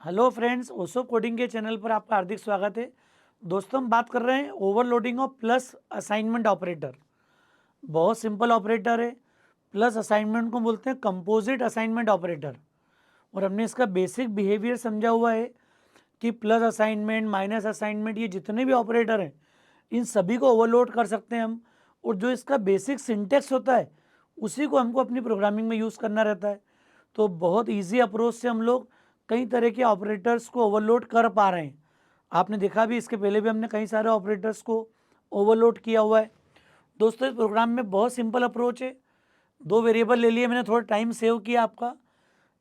Hello friends, ओसो coding के channel पर आपका हार्दिक स्वागत है। दोस्तों, हम बात कर रहे हैं overloading of plus assignment operator. बहुत सिंपल ऑपरेटर है। प्लस असाइनमेंट को बोलते हैं कंपोजिट असाइनमेंट ऑपरेटर। और हमने इसका बेसिक बिहेवियर समझा हुआ है कि प्लस असाइनमेंट, माइनस असाइनमेंट, ये जितने भी ऑपरेटर हैं इन सभी को ओवरलोड कर सकते हैं हम। और जो इसका बेसिक सिंटेक्स होता है उसी को हमको अपनी प्रोग्रामिंग में यूज़ करना रहता है। तो बहुत ईजी अप्रोच से हम लोग कई तरह के ऑपरेटर्स को ओवरलोड कर पा रहे हैं। आपने देखा भी, इसके पहले भी हमने कई सारे ऑपरेटर्स को ओवरलोड किया हुआ है। दोस्तों, इस प्रोग्राम में बहुत सिंपल अप्रोच है। दो वेरिएबल ले लिए मैंने, थोड़ा टाइम सेव किया आपका।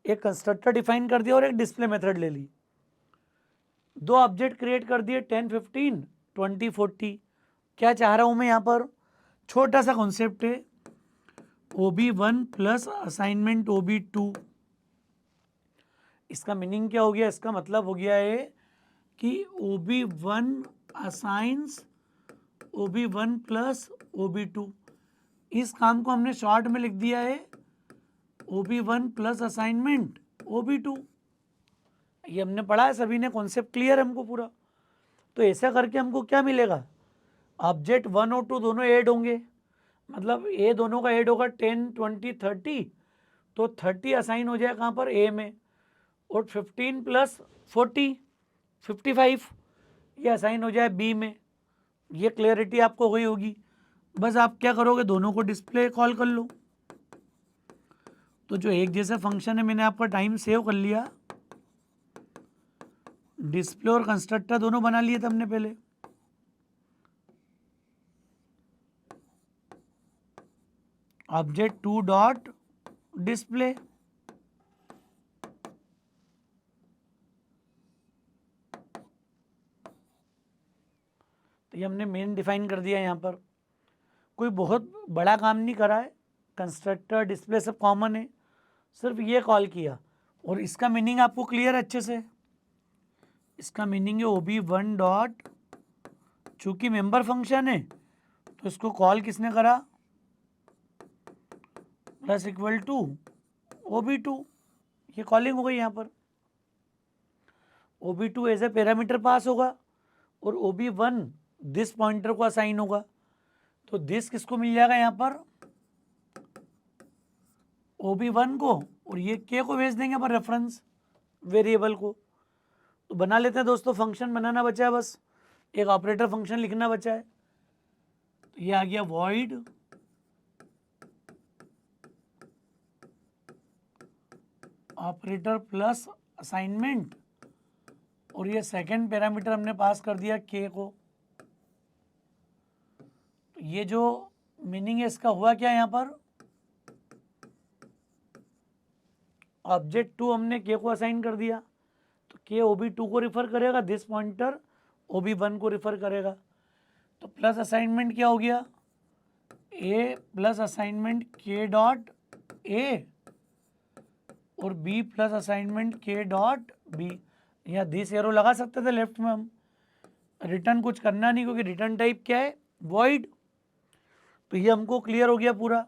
एक कंस्ट्रक्टर डिफाइन कर दिया और एक डिस्प्ले मेथड ले ली। दो ऑब्जेक्ट क्रिएट कर दिए, 10, 15, 20, 40। क्या चाह रहा हूँ मैं यहाँ पर? छोटा सा कॉन्सेप्ट है, OB1 प्लस असाइनमेंट OB2। इसका मीनिंग क्या हो गया? इसका मतलब हो गया है कि OB1 assigns OB1 plus OB2। इस काम को हमने शॉर्ट में लिख दिया है OB1 प्लस असाइनमेंट OB2। ये हमने पढ़ा है, सभी ने, कॉन्सेप्ट क्लियर है हमको पूरा। तो ऐसा करके हमको क्या मिलेगा? ऑब्जेक्ट 1 और 2 दोनों ऐड होंगे, मतलब ए दोनों का ऐड होगा, 10, 20, 30। तो 30 असाइन हो जाए कहाँ पर? ए में। और 15 प्लस 40, 55, ये असाइन हो जाए बी में। ये क्लियरिटी आपको हुई होगी। बस आप क्या करोगे, दोनों को डिस्प्ले कॉल कर लो। तो जो एक जैसा फंक्शन है, मैंने आपका टाइम सेव कर लिया। डिस्प्ले और कंस्ट्रक्टर दोनों बना लिए थे हमने पहले। Object 2 dot display. तो ये हमने मेन डिफाइन कर दिया। यहाँ पर कोई बहुत बड़ा काम नहीं करा है, कंस्ट्रक्टर डिस्प्ले सब कॉमन है, सिर्फ ये कॉल किया। और इसका मीनिंग आपको क्लियर है अच्छे से? इसका मीनिंग है OB1 डॉट, चूंकि मेंबर फंक्शन है तो इसको कॉल किसने करा? Plus equal to OB2। ये कॉलिंग हो गई यहाँ पर। OB2 as a parameter pass होगा और OB1 दिस पॉइंटर को असाइन होगा। तो दिस किसको मिल जाएगा यहाँ पर? OB1 को। और ये के को भेज देंगे पर रेफरेंस वेरिएबल को। तो बना लेते हैं दोस्तों, फंक्शन बनाना बचा है, बस एक ऑपरेटर फंक्शन लिखना बचा है। तो ये आ गया वॉइड ऑपरेटर प्लस असाइनमेंट। और ये सेकंड पैरामीटर हमने पास कर दिया के को। तो ये जो मीनिंग है इसका हुआ क्या यहाँ पर? ऑब्जेक्ट 2 हमने के को असाइन कर दिया, तो के OB2 को रिफर करेगा, दिस पॉइंटर OB1 को रिफर करेगा। तो प्लस असाइनमेंट क्या हो गया? ए प्लस असाइनमेंट के डॉट ए और बी प्लस असाइनमेंट के डॉट बी। या दिस एरो लगा सकते थे लेफ्ट में हम। रिटर्न कुछ करना नहीं, क्योंकि रिटर्न टाइप क्या है? वॉइड। तो ये हमको क्लियर हो गया पूरा।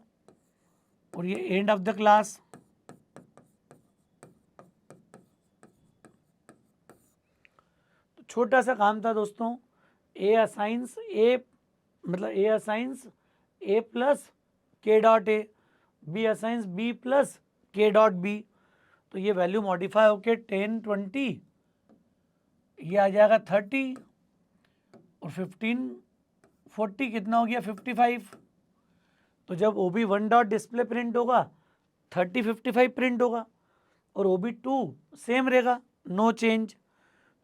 और ये एंड ऑफ द क्लास। तो छोटा सा काम था दोस्तों। ए असाइंस ए, मतलब A assigns A plus K dot A, B assigns B plus K dot B. तो ये वैल्यू मॉडिफाई होके 10, 20, ये आ जाएगा 30 और 15, 40 कितना हो गया? 55। तो जब OB1 डॉट डिस्प्ले प्रिंट होगा 30, 55 प्रिंट होगा और OB2 सेम रहेगा, नो चेंज।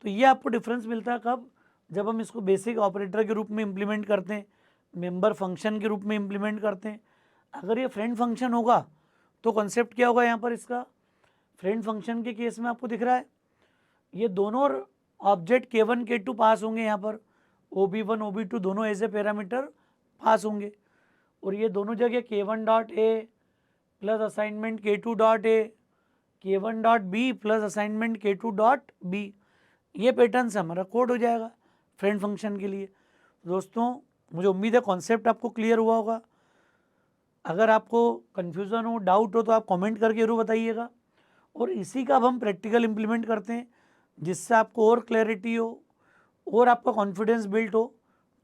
तो ये आपको डिफरेंस मिलता है कब? जब हम इसको बेसिक ऑपरेटर के रूप में इम्प्लीमेंट करते हैं, मेंबर फंक्शन के रूप में इम्प्लीमेंट करते हैं। अगर ये फ्रेंड फंक्शन होगा तो कॉन्सेप्ट क्या होगा यहाँ पर? इसका फ्रेंड फंक्शन के केस में आपको दिख रहा है, ये दोनों ऑब्जेक्ट K1, K2 पास होंगे यहाँ पर। OB1, OB2 दोनों एज ए पैरामीटर पास होंगे। और ये दोनों जगह K1 dot A plus assignment K2 dot A, K1 dot B plus assignment K2 dot B. ये पैटर्न से हमारा कोड हो जाएगा फ्रेंड फंक्शन के लिए। दोस्तों, मुझे उम्मीद है कॉन्सेप्ट आपको क्लियर हुआ होगा। अगर आपको कन्फ्यूज़न हो, डाउट हो, तो आप कमेंट करके जरूर बताइएगा। और इसी का अब हम प्रैक्टिकल इम्प्लीमेंट करते हैं। जिससे आपको और क्लैरिटी हो और आपका कॉन्फिडेंस बिल्ड हो।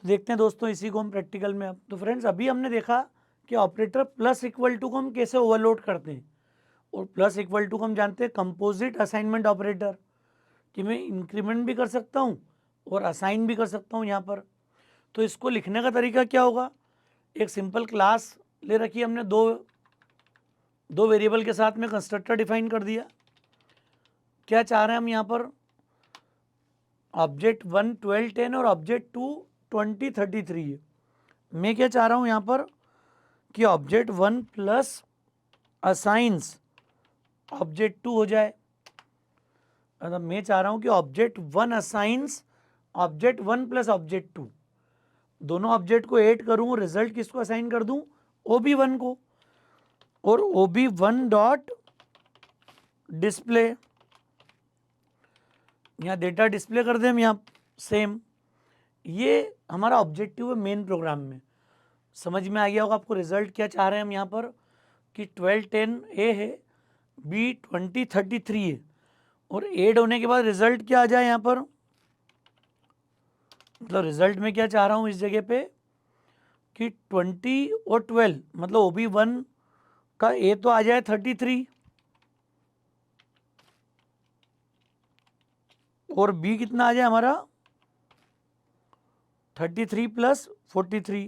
तो देखते हैं दोस्तों इसी को हम प्रैक्टिकल में। अब तो फ्रेंड्स अभी हमने देखा कि ऑपरेटर प्लस इक्वल टू को हम कैसे ओवरलोड करते हैं, और प्लस इक्वल टू को हम जानते हैं कंपोजिट असाइनमेंट ऑपरेटर, कि मैं इंक्रीमेंट भी कर सकता हूँ और असाइन भी कर सकता हूँ यहाँ पर। तो इसको लिखने का तरीका क्या होगा, एक सिंपल क्लास ले रखी हमने, दो वेरिएबल के साथ में कंस्ट्रक्टर डिफाइन कर दिया। क्या चाह रहे हैं हम यहाँ पर, ऑब्जेक्ट 1 12 10 और ऑब्जेक्ट 2 20 33 है। मैं क्या चाह रहा हूँ यहाँ पर कि ऑब्जेक्ट 1 प्लस असाइंस ऑब्जेक्ट 2 हो जाए। मतलब मैं चाह रहा हूँ कि object 1 assigns object 1 plus object 2, दोनों ऑब्जेक्ट को ऐड करूँ, रिजल्ट किसको असाइन कर दूँ, OB1 को, और OB1 डॉट डिस्प्ले, यहाँ डेटा डिस्प्ले कर दें हम यहाँ सेम। ये हमारा ऑब्जेक्टिव है मेन प्रोग्राम में। समझ में आ गया होगा आपको रिजल्ट क्या चाह रहे हैं हम यहाँ पर, कि 12 10 A है, B 20 33 है, और ऐड होने के बाद रिजल्ट क्या आ जाए यहाँ पर, मतलब रिजल्ट में क्या चाह रहा हूँ इस जगह पे कि 20 और 12, मतलब OB1 का A तो आ जाए 33 और B कितना आ जाए हमारा 33 प्लस 43,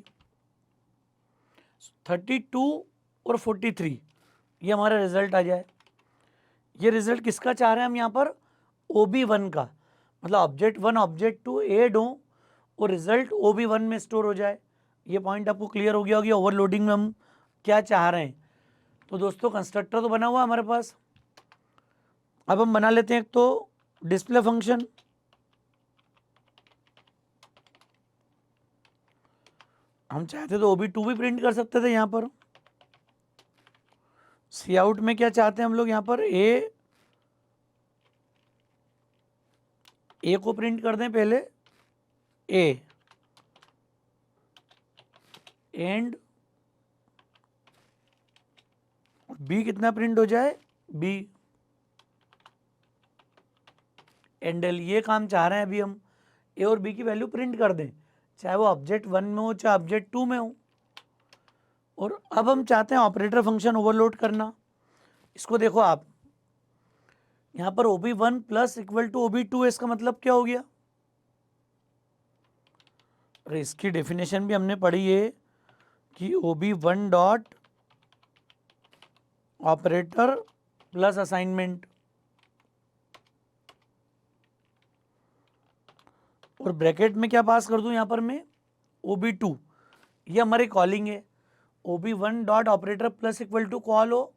32 और 43, ये हमारा रिजल्ट आ जाए। ये रिजल्ट किसका चाह रहे हैं हम यहाँ पर, OB1 का, मतलब ऑब्जेक्ट 1 ऑब्जेक्ट 2 ऐड हो और रिजल्ट OB1 में स्टोर हो जाए। ये पॉइंट आपको क्लियर हो गया होगा ओवरलोडिंग में हम क्या चाह रहे हैं। तो दोस्तों कंस्ट्रक्टर तो बना हुआ हमारे पास, अब हम बना लेते हैं एक तो डिस्प्ले फंक्शन। हम चाहते तो OB2 भी प्रिंट कर सकते थे यहाँ पर। सी आउट में क्या चाहते हैं हम लोग यहाँ पर, ए को प्रिंट कर दें पहले, ए एंड बी कितना प्रिंट हो जाए, बी एंड एल। ये काम चाह रहे हैं अभी हम, ए और बी की वैल्यू प्रिंट कर दें, चाहे वो ऑब्जेक्ट 1 में हो चाहे ऑब्जेक्ट 2 में हो। और अब हम चाहते हैं ऑपरेटर फंक्शन ओवरलोड करना। इसको देखो आप, यहाँ पर OB1 plus equal to OB2 है, इसका मतलब क्या हो गया, अरे इसकी डेफिनेशन भी हमने पढ़ी है कि OB1 dot operator plus assignment, और ब्रैकेट में क्या पास कर दूं यहाँ पर मैं, OB2, ये हमारी कॉलिंग है। OB1 dot operator plus equal to call हो,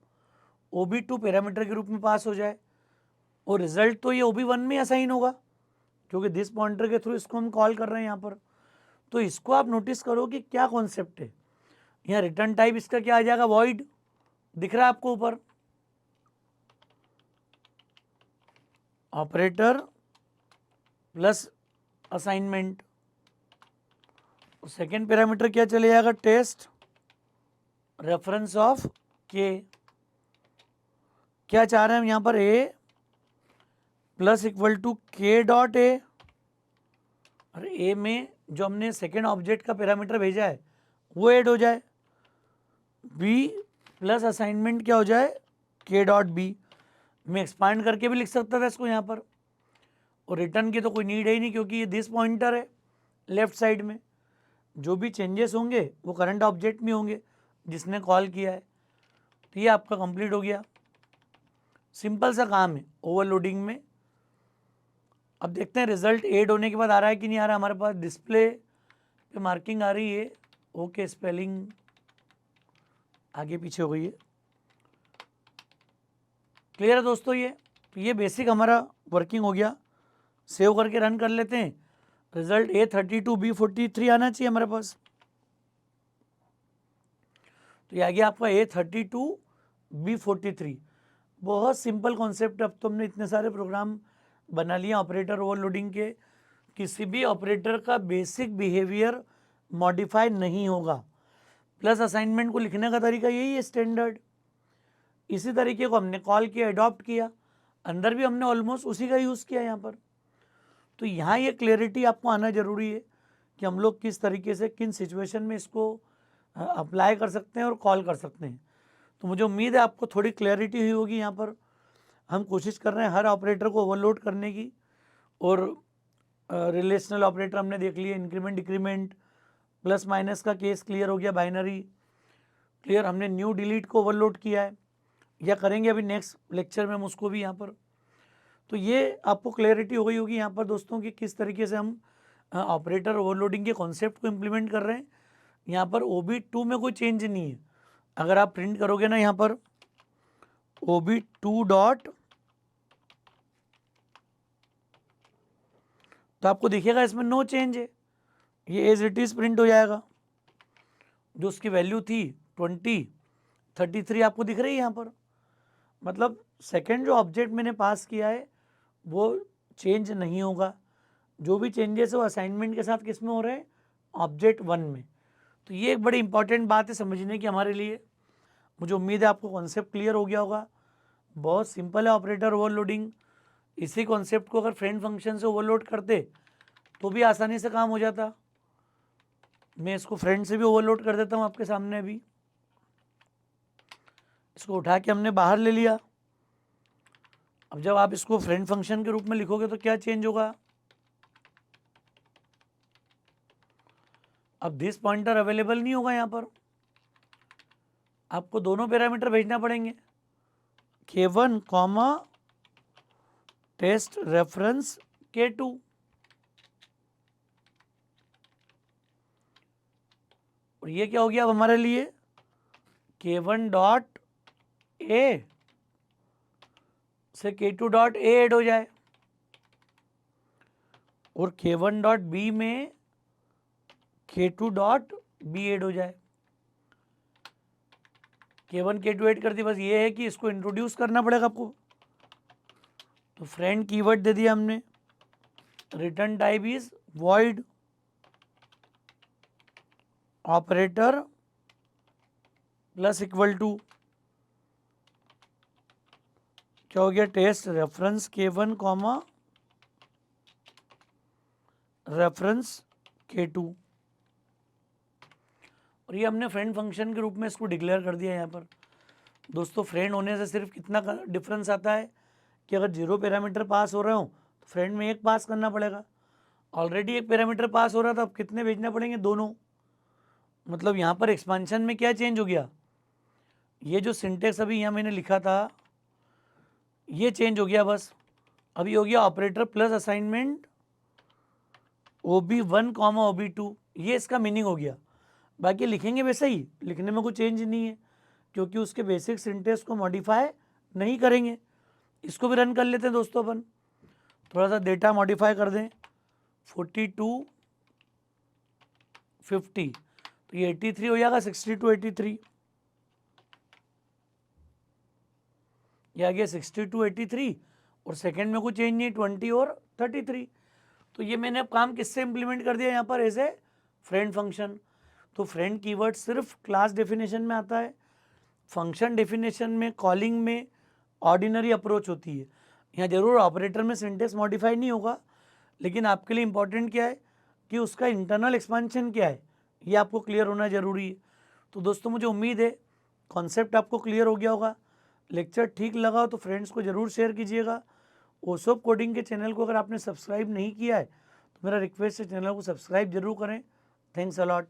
OB2 पैरामीटर के रूप में पास हो जाए, और रिजल्ट तो ये OB1 में असाइन होगा क्योंकि दिस पॉइंटर के थ्रू इसको हम कॉल कर रहे हैं यहाँ पर। तो इसको आप नोटिस करो कि क्या कॉन्सेप्ट है। यहाँ रिटर्न टाइप इसका क्या आ जाएगा, वॉइड, दिख रहा है आपको ऊपर, operator plus assignment. Second parameter क्या चले जाएगा, टेस्ट रेफरेंस ऑफ के। क्या चाह रहे हैं हम यहाँ पर, ए प्लस इक्वल टू के डॉट ए, और ए में जो हमने सेकेंड ऑब्जेक्ट का पैरामीटर भेजा है वो ऐड हो जाए। बी प्लस असाइनमेंट क्या हो जाए, के डॉट बी। मैं एक्सपांड करके भी लिख सकता था इसको यहाँ पर, और रिटर्न की तो कोई नीड है ही नहीं क्योंकि ये दिस पॉइंटर है लेफ्ट साइड में। जो भी चेंजेस होंगे वो करंट ऑब्जेक्ट में होंगे जिसने कॉल किया है। तो ये आपका कंप्लीट हो गया, सिंपल सा काम है ओवरलोडिंग में। अब देखते हैं रिजल्ट ऐड होने के बाद आ रहा है कि नहीं आ रहा। हमारे पास डिस्प्ले पे मार्किंग आ रही है, ओके, स्पेलिंग आगे पीछे हो गई है। क्लियर है दोस्तों, ये बेसिक हमारा वर्किंग हो गया। सेव करके रन कर लेते हैं। रिजल्ट A32 B43 आना चाहिए हमारे पास। तो ये आ गया आपका A32 B43। बहुत सिंपल कॉन्सेप्ट। अब तो हमने इतने सारे प्रोग्राम बना लिए ऑपरेटर ओवरलोडिंग के, किसी भी ऑपरेटर का बेसिक बिहेवियर मॉडिफाई नहीं होगा। प्लस असाइनमेंट को लिखने का तरीका यही है स्टैंडर्ड। इसी तरीके को हमने कॉल किया, अडॉप्ट किया। अंदर भी हमने ऑलमोस्ट उसी का यूज़ किया यहाँ पर। तो यहाँ ये क्लैरिटी आपको आना ज़रूरी है कि हम लोग किस तरीके से किन सिचुएशन में इसको अप्लाई कर सकते हैं और कॉल कर सकते हैं। तो मुझे उम्मीद है आपको थोड़ी क्लैरिटी हुई होगी। यहाँ पर हम कोशिश कर रहे हैं हर ऑपरेटर को ओवरलोड करने की, और रिलेशनल ऑपरेटर हमने देख लिए, इंक्रीमेंट डिक्रीमेंट, प्लस माइनस का केस क्लियर हो गया, बाइनरी क्लियर, हमने न्यू डिलीट को ओवरलोड किया है या करेंगे अभी नेक्स्ट लेक्चर में हम उसको भी यहाँ पर। तो ये आपको क्लैरिटी हो गई होगी यहाँ पर दोस्तों कि किस तरीके से हम ऑपरेटर ओवरलोडिंग के कॉन्सेप्ट को इम्प्लीमेंट कर रहे हैं। यहाँ पर OB2 में कोई चेंज नहीं है। अगर आप प्रिंट करोगे ना यहाँ पर OB2 डॉट, तो आपको दिखेगा इसमें नो चेंज है, ये एज इट इज प्रिंट हो जाएगा। जो उसकी वैल्यू थी 20, 33 आपको दिख रही है यहाँ पर। मतलब सेकंड जो ऑब्जेक्ट मैंने पास किया है वो चेंज नहीं होगा। जो भी चेंजेस है वो असाइनमेंट के साथ किस में हो रहे हैं, ऑब्जेक्ट 1 में। तो ये एक बड़ी इंपॉर्टेंट बात है समझने की हमारे लिए। मुझे उम्मीद है आपको कॉन्सेप्ट क्लियर हो गया होगा। बहुत सिंपल है ऑपरेटर ओवरलोडिंग। इसी कॉन्सेप्ट को अगर फ्रेंड फंक्शन से ओवरलोड करते तो भी आसानी से काम हो जाता। मैं इसको फ्रेंड से भी ओवरलोड कर देता हूँ आपके सामने। अभी इसको उठा के हमने बाहर ले लिया। अब जब आप इसको फ्रेंड फंक्शन के रूप में लिखोगे तो क्या चेंज होगा, अब दिस पॉइंटर अवेलेबल नहीं होगा। यहाँ पर आपको दोनों पैरामीटर भेजना पड़ेंगे, K1 comma test reference K2। और ये क्या हो गया अब हमारे लिए, K1 डॉट ए से K2 डॉट ए ऐड हो जाए और K1 डॉट बी में K2 डॉट बी ऐड हो जाए। K1 K2 ऐड कर दी। बस ये है कि इसको इंट्रोड्यूस करना पड़ेगा आपको। तो फ्रेंड कीवर्ड दे दिया हमने, return type is void, operator plus equal to क्या हो गया, test reference K1 comma reference K2। और ये हमने फ्रेंड फंक्शन के रूप में इसको डिक्लेयर कर दिया। यहाँ पर दोस्तों फ्रेंड होने से सिर्फ कितना डिफरेंस आता है कि अगर 0 पैरामीटर पास हो रहे हो तो फ्रेंड में 1 पास करना पड़ेगा। ऑलरेडी 1 पैरामीटर पास हो रहा था, अब कितने भेजना पड़ेंगे, दोनों। मतलब यहाँ पर एक्सपांशन में क्या चेंज हो गया, ये जो सिंटेक्स अभी यहाँ मैंने लिखा था ये चेंज हो गया। बस अभी हो गया operator plus assignment OB1 comma OB2, ये इसका मीनिंग हो गया। बाकी लिखेंगे वैसे ही, लिखने में कोई चेंज नहीं है क्योंकि उसके बेसिक सिंटेक्स को मॉडिफाई नहीं करेंगे। इसको भी रन कर लेते हैं दोस्तों अपन, थोड़ा सा डेटा मॉडिफाई कर दें। 42 50 तो ये 83 हो जाएगा, 62 83 ये आ गया 62 83 और सेकंड में कोई चेंज नहीं, 20 और 33। तो ये मैंने अब काम किससे इंप्लीमेंट कर दिया यहाँ पर, एज ए फ्रेंड फंक्शन। तो फ्रेंड कीवर्ड सिर्फ क्लास डेफिनेशन में आता है, फंक्शन डेफिनेशन में कॉलिंग में ऑर्डिनरी अप्रोच होती है। यहाँ जरूर ऑपरेटर में सिंटेक्स मॉडिफाई नहीं होगा, लेकिन आपके लिए इंपॉर्टेंट क्या है कि उसका इंटरनल एक्सपेंशन क्या है, ये आपको क्लियर होना जरूरी है। तो दोस्तों मुझे उम्मीद है कॉन्सेप्ट आपको क्लियर हो गया होगा। लेक्चर ठीक लगा हो तो फ्रेंड्स को ज़रूर शेयर कीजिएगा। ओसोप कोडिंग के चैनल को अगर आपने सब्सक्राइब नहीं किया है तो मेरा रिक्वेस्ट है चैनल को सब्सक्राइब जरूर करें। Thanks a lot.